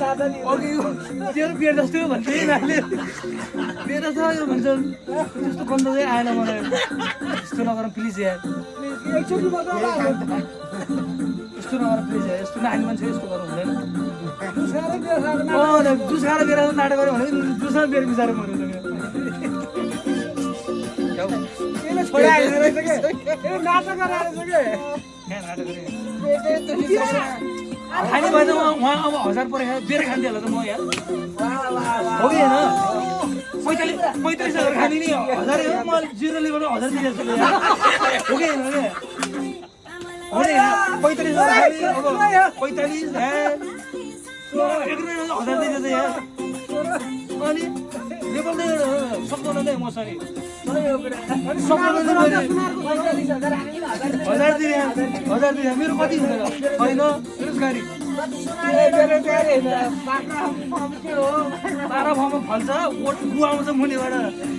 अघि तेरो बेर जस्तै हो भन्छ यिनीहरूले बेर छ यो भन्छन् त्यस्तो गन्ध चाहिँ आएन मलाई यस्तो नगर प्लिज यार यस्तो नगर प्लिज यार यस्तो नानी मान्छे यस्तो गर्नु हुँदैन जुस खाएर बेर नाटक गऱ्यो भने जुसमा बेर बिचार मऱ्यो खाने भएन उहाँ अब 1000 परेको बेर खान्थ्यो होला त म यार हो कि होइन 45,000 खाने नि 1000 हो म 0 लेबर 1000 दिइरहेको छु हो कि होइन 45,000 खाने अब 45 एकदमै 1000 दिइरहेको यार अनि लेबर नै सक्दैन नै मसँग हजार दिने मेरो कति हुँदैन छैन बेरोजगारी तारा फलमा फल्छ गुवाउँछ मुनिबाट